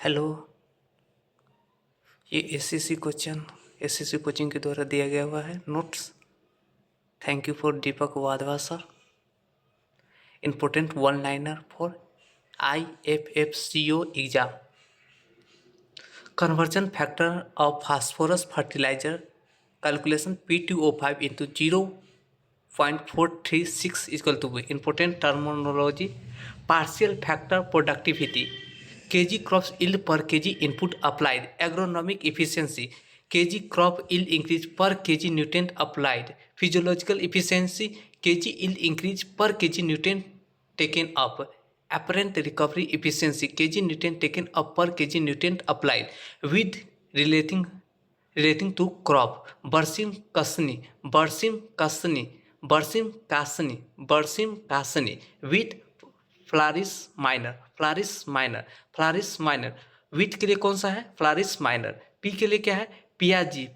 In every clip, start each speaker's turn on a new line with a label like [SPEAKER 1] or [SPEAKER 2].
[SPEAKER 1] Hello. ये SSC coaching के द्वारा दिया गया हुआ है notes. Thank you for Deepak Wadhwa sir. Important one liner for IFFCO exam. Conversion factor of phosphorus fertiliser calculation P2O5 into 0.436 equal to important terminology partial factor productivity kg crops yield per kg input applied agronomic efficiency kg crop yield increase per kg nutrient applied physiological efficiency kg yield increase per kg nutrient taken up apparent recovery efficiency kg nutrient taken up per kg nutrient applied with relating to crop Barsim Kasni with Phalaris minor with के लिए कौन सा है Flurys minor P के लिए क्या है पियाजी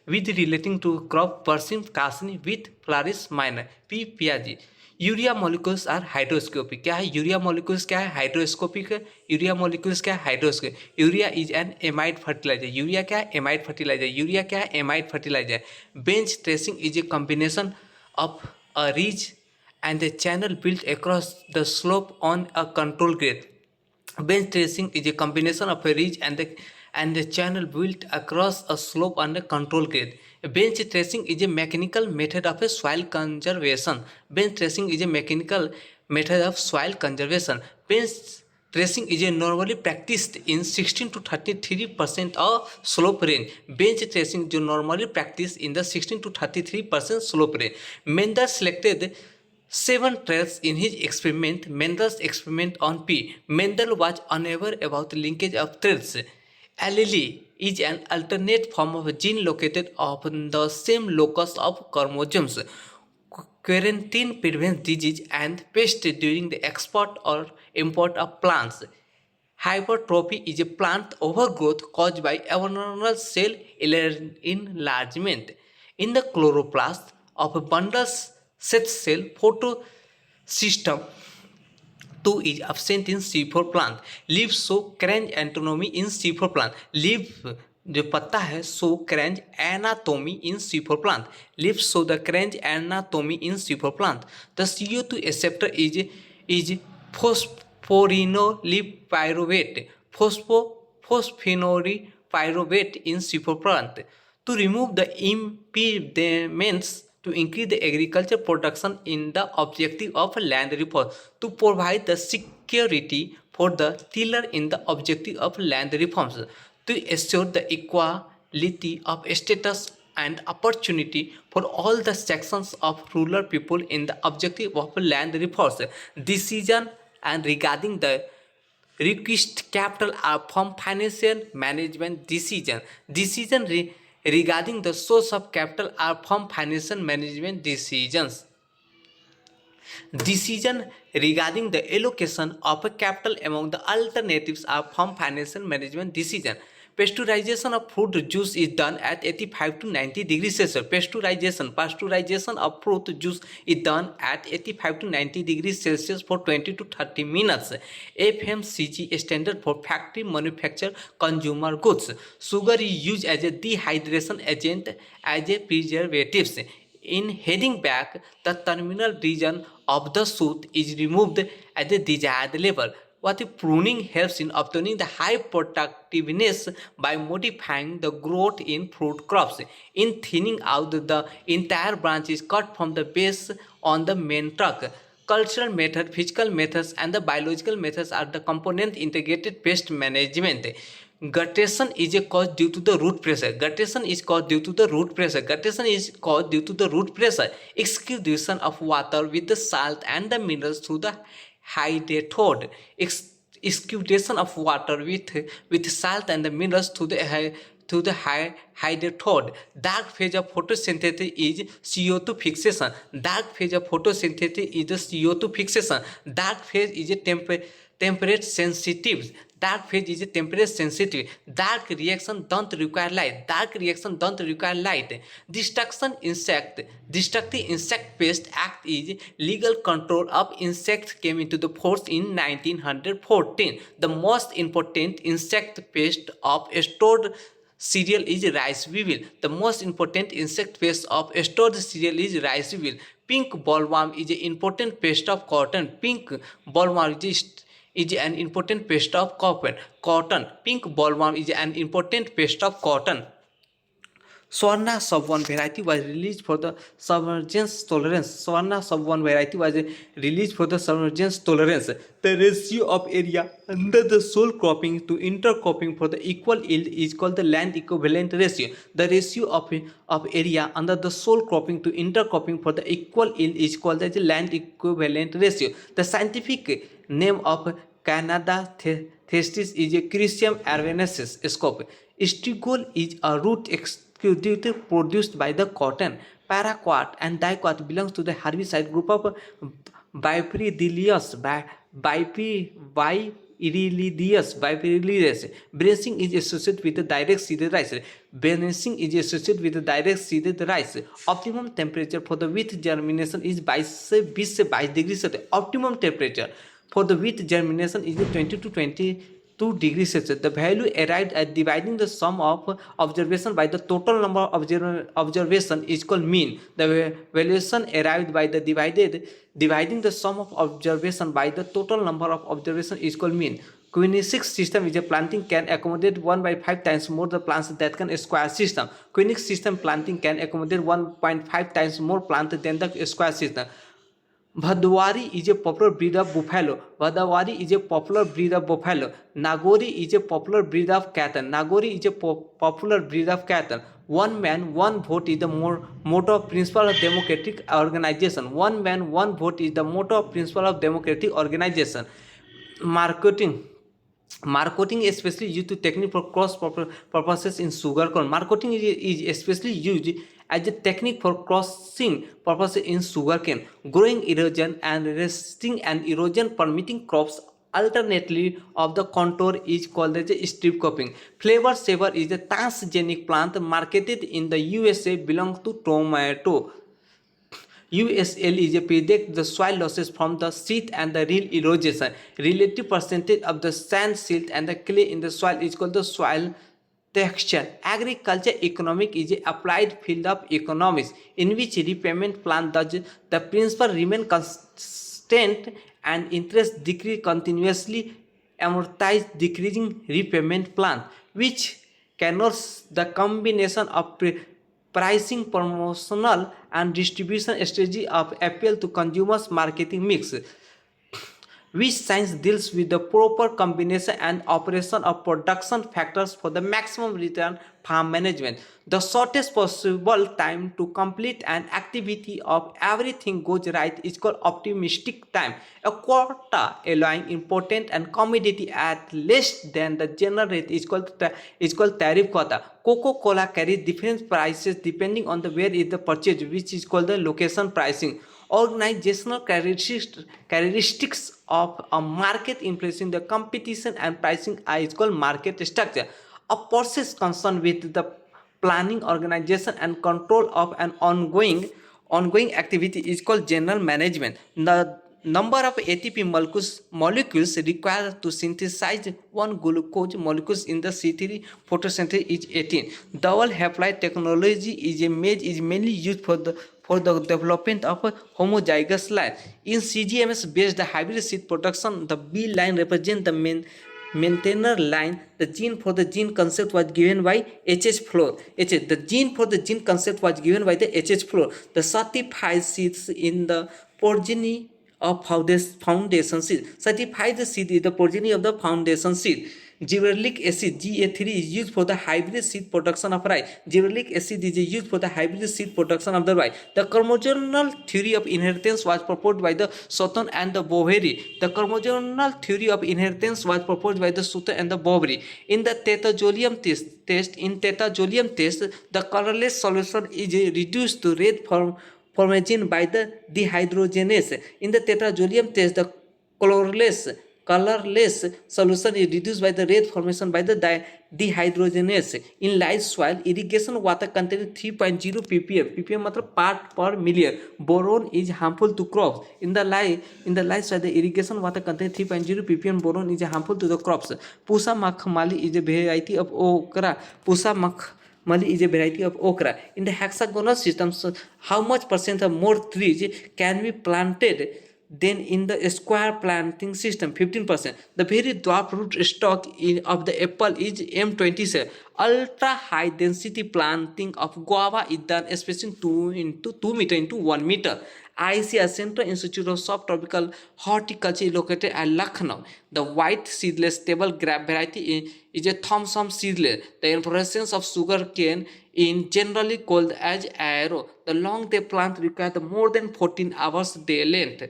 [SPEAKER 1] विथ रिलेटिंग टू क्रॉप बर्सिम कासनी विथ फ्लारिस माइनर पी पियाजी यूरिया मॉलिक्यूल्स आर हाइड्रोस्कोपिक क्या है यूरिया मॉलिक्यूल्स क्या है हाइड्रोस्कोपिक है यूरिया मॉलिक्यूल्स क्या है hydroscopic urea is an amide fertiliser urea क्या है amide fertiliser bench terracing is a combination of a ridge and a channel built across the slope on a control grade. Bench tracing is a combination of a ridge and a channel built across a slope on a control grade. Bench tracing is a mechanical method of a soil conservation. Bench tracing is a mechanical method of soil conservation. Bench tracing is normally practiced in 16 to 33% of slope range. Bench tracing is normally practiced in the 16 to 33% slope range. Mendel selected 7 trails in his experiment. Mendel's experiment on P. Mendel was unaware about linkage of trails. Allele is an alternate form of a gene located on the same locus of chromosomes. Quarantine prevents disease and pest during the export or import of plants. Hypertrophy is a plant overgrowth caused by abnormal cell enlargement in the chloroplast of a bundle's set cell photosystem 2 is absent in C4 plant. Leaves show cranch anatomy in C4 plant. Leaf जो पत्ता है show cranch anatomy in C4 plant. Leaves show the cranch anatomy in C4 plant. The CO2 acceptor is phosphorinolipyruvate. Phosphorinolipyruvate in C4 plant. To remove the impediments to increase the agriculture production in the objective of land reform, to provide the security for the tiller in the objective of land reforms, to assure the equality of status and opportunity for all the sections of rural people in the objective of land reforms. Decision and regarding the requisite capital are from financial management decision. Regarding the source of capital are from financial management decisions. Decision regarding the allocation of a capital among the alternatives are from financial management decision. Pasteurization of fruit juice is done at 85 to 90 degrees Celsius. Pasteurization of fruit juice is done at 85 to 90 degrees Celsius for 20 to 30 minutes. FMCG standard for factory manufactured consumer goods. Sugar is used as a dehydration agent as a preservative. In heading back, the terminal region of the shoot is removed at the desired level. What pruning helps in obtaining the high productiveness by modifying the growth in fruit crops. In thinning out, the entire branch is cut from the base on the main trunk. Cultural method, physical methods, and the biological methods are the component integrated pest management. Guttation is a cause due to the root pressure. Excavation of water with the salt and the minerals through the hydrated. Excavation of water with salt and the minerals through the hydrated. Dark phase of photosynthesis is CO2 fixation. Dark phase is a temperate sensitive. Dark phase is a temperature sensitive. Dark reaction don't require light. Dark reaction don't require light. Destruction insect. Destructive insect pest act is legal control of insects came into the force in 1914. The most important insect pest of stored cereal is rice weevil. The most important insect pest of stored cereal is rice weevil. Pink bollworm is an important pest of cotton. Pink bollworm is an important pest of cotton. Pink bollworm is an important pest of cotton. Swarna sub-1 variety was released for the submergence tolerance. Swarna sub-1 variety was released for the submergence tolerance. The ratio of area under the sole cropping to intercropping for the equal yield is called the land equivalent ratio. The ratio of area under the sole cropping to intercropping for the equal yield is called the land equivalent ratio. The scientific name of Canada thestis is a Crisium arvenensis scope. Stigol is a root produced by the cotton. Paraquat and diquat belongs to the herbicide group of Biperidius. Biperidius. Bracing is associated with the direct seeded rice. Bracing is associated with the direct seeded rice. Optimum temperature for the wheat germination is 20 degrees Celsius. Optimum temperature for the wheat germination is 20 to 22 degrees Celsius. The value arrived at dividing the sum of observation by the total number of observation is called mean. The valuation arrived by the dividing the sum of observation by the total number of observation is called mean. Quinic system is a planting can accommodate 1/5 times more the plants that can square system. Quinic system planting can accommodate 1.5 times more plants than the square system. Bhadwari is a popular breed of buffalo. Bhadwari is a popular breed of buffalo. Nagori is a popular breed of cattle. Nagori is a popular breed of cattle. One man, one vote is the motto principle of democratic organization. One man, one vote is the motto principle of democratic organization. Marketing is especially used to technique for cross purposes in sugarcane. Marketing is especially used as a technique for crossing purposes in sugarcane. Growing erosion and resisting an erosion permitting crops alternately of the contour is called as a strip cropping. Flavor saver is a transgenic plant marketed in the USA belongs to tomato. USL is a predict the soil losses from the silt and the real erosion. Relative percentage of the sand, silt and the clay in the soil is called the soil texture. Agriculture economic is an applied field of economics in which repayment plan does the principal remain constant and interest decrease continuously amortize decreasing repayment plan, which connotes the combination of pricing, promotional and distribution strategy of appeal to consumers marketing mix, which science deals with the proper combination and operation of production factors for the maximum return farm management. The shortest possible time to complete an activity of everything goes right is called optimistic time. A quota allowing important and commodity at less than the general rate is called tariff quota. Coca-Cola carries different prices depending on the where is the purchase, which is called the location pricing. Organizational characteristics of a market influencing the competition and pricing is called market structure. A process concerned with the planning, organization and control of an ongoing activity is called general management. The number of ATP molecules required to synthesize one glucose molecules in the C3 photosynthesis is 18. Double half-life technology is mainly used for the development of a homozygous line. In CGMS-based hybrid seed production, the B line represents the maintainer line. The gene for the gene concept was given by H.H. Floor. The gene for the gene concept was given by the H.H. Floor. The certified seeds in the progeny of foundation seed. Certified seed is the progeny of the foundation seed. Gibberellic acid GA3 is used for the hybrid seed production of rye. Gibberellic acid is used for the hybrid seed production of the rye. The chromosomal theory of inheritance was proposed by the Sutton and the Boveri. The chromosomal theory of inheritance was proposed by the Sutton and the Boveri. In the tetrazoleum test, the colorless solution is reduced to red formaging by the dehydrogenase. In the tetrazoleum test, the colorless colorless solution is reduced by the rate formation by the dehydrogenase in light soil. Irrigation water containing 3.0 ppm, ppm मतलब part per million. Boron is harmful to crops. In the light soil, the irrigation water containing 3.0 ppm boron is harmful to the crops. Pusa makhmali is a variety of okra. Pusa makhmali is a variety of okra. In the hexagonal system, so how much percent of more trees can be planted then in the square planting system? 15%. The very dwarf root stock of the apple is M27. Ultra high density planting of guava is done spacing 2 meter into 1 meter. ICR Central Institute of Subtropical Horticulture is located at Lucknow. The white seedless table grape variety is a Thompson seedless. The inflorescence of sugar cane is generally called as arrow. The long day plant requires more than 14 hours day length.